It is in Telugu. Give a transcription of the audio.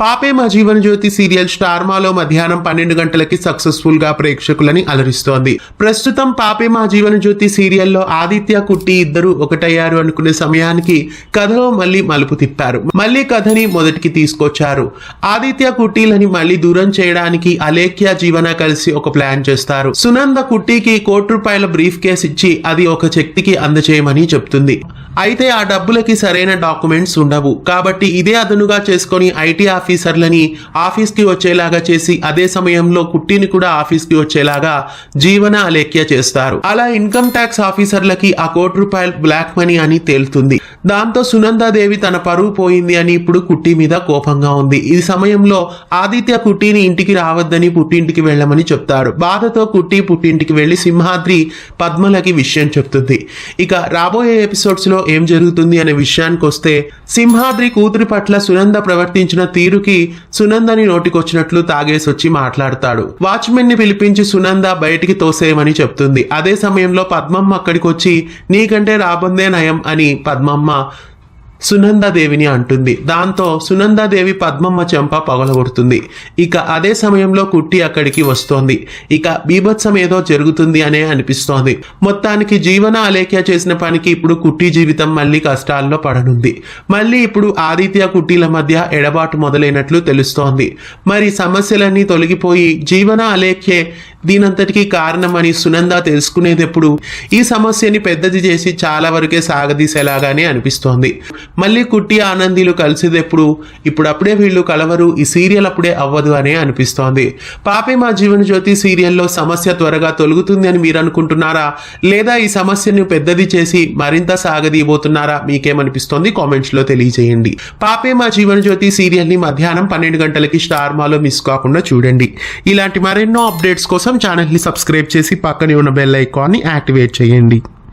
పాపే మా జీవన జ్యోతి సీరియల్ స్టార్ మాలో మధ్యాహ్నం 12 గంటలకి సక్సెస్ఫుల్ గా ప్రేక్షకులని అలరిస్తోంది. ప్రస్తుతం పాపే మా జీవన జ్యోతి సీరియల్లో ఆదిత్య కుట్టి ఇద్దరు ఒకటయ్యారు అనుకునే సమయానికి కథలో మళ్ళీ మలుపు తిప్పారు. మళ్ళీ కథని మొదటికి తీసుకొచ్చారు. ఆదిత్య కుట్టీలని మళ్ళీ దూరం చేయడానికి అలేఖ్య జీవన కలిసి ఒక ప్లాన్ చేస్తారు. సునంద కుట్టికి ₹1,00,00,000 బ్రీఫ్ కేస్ ఇచ్చి అది ఒక వ్యక్తికి అందజేయమని చెప్తుంది. అయితే ఆ డబ్బులకి సరైన డాక్యుమెంట్స్ ఉండవు. కాబట్టి ఇదే అదనుగా చేసుకుని ఐటీ ఆఫీసర్లని ఆఫీస్ కి వచ్చేలాగా చేసి అదే సమయంలో కుట్టిని కూడా ఆఫీస్ కి వచ్చేలాగా జీవన అలేఖ్య చేస్తారు. అలా ఇన్కమ్ ట్యాక్స్ ఆఫీసర్లకి ఆ ₹1,00,00,000 బ్లాక్ మనీ అని తేలుతుంది. దాంతో సునందాదేవి తన పరువు పోయింది అని ఇప్పుడు కుట్టి మీద కోపంగా ఉంది. ఈ సమయంలో ఆదిత్య కుట్టిని ఇంటికి రావద్దని పుట్టింటికి వెళ్ళమని చెప్తాడు. బాధతో కుట్టి పుట్టింటికి వెళ్లి సింహాద్రి పద్మలకి విషయం చెప్తుంది. ఇక రాబోయే ఎపిసోడ్స్ లో ఏం జరుగుతుంది అనే విషయానికి వస్తే, సింహాద్రి కూతురి పట్ల సునంద ప్రవర్తించిన తీరుకి సునందని నోటికొచ్చినట్లు తాగేసొచ్చి మాట్లాడతాడు. వాచ్మెన్ ని పిలిపించి సునంద బయటికి తోసేయమని చెప్తుంది. అదే సమయంలో పద్మమ్మ అక్కడికి వచ్చి నీకంటే రాబందే నయం అని పద్మమ్మ సునందాదేవిని అంటుంది. దాంతో సునందాదేవి పద్మమ్మ చెంప పగలగొడుతుంది. ఇక అదే సమయంలో కుట్టి అక్కడికి వస్తోంది. ఇక బీభత్సం ఏదో జరుగుతుంది అనే అనిపిస్తోంది. మొత్తానికి జీవన అలేఖ్య చేసిన పనికి ఇప్పుడు కుట్టి జీవితం మళ్ళీ కష్టాల్లో పడనుంది. మళ్ళీ ఇప్పుడు ఆదిత్య కుట్టిల మధ్య ఎడబాటు మొదలైనట్లు తెలుస్తోంది. మరి సమస్యలన్నీ తొలగిపోయి జీవన అలేఖ్యే దీనంతటికీ కారణమని సునంద తెలుసుకునేటప్పుడు ఈ సమస్యని పెద్దది చేసి చాలా వరకే సాగదీసేలాగానే అనిపిస్తోంది. మళ్ళీ కుట్టి ఆనందీలు కలిసేదెప్పుడు, ఇప్పుడప్పుడే వీళ్ళు కలవరు, ఈ సీరియల్ అప్పుడే అవ్వదు అనే అనిపిస్తోంది. పాపే మా జీవన జ్యోతి సీరియల్లో సమస్య త్వరగా తొలగుతుంది అని మీరు అనుకుంటున్నారా, లేదా ఈ సమస్యను పెద్దది చేసి మరింత సాగదీయబోతున్నారా? మీకేమనిపిస్తోంది కామెంట్స్ లో తెలియజేయండి. పాపే మా జీవన జ్యోతి సీరియల్ ని మధ్యాహ్నం 12 గంటలకి స్టార్ మాలో మిస్ కాకుండా చూడండి. ఇలాంటి మరెన్నో అప్డేట్స్ కోసం ఛానల్ ని సబ్స్క్రైబ్ చేసి పక్కనే ఉన్న బెల్ ఐకాన్ ని యాక్టివేట్ చేయండి.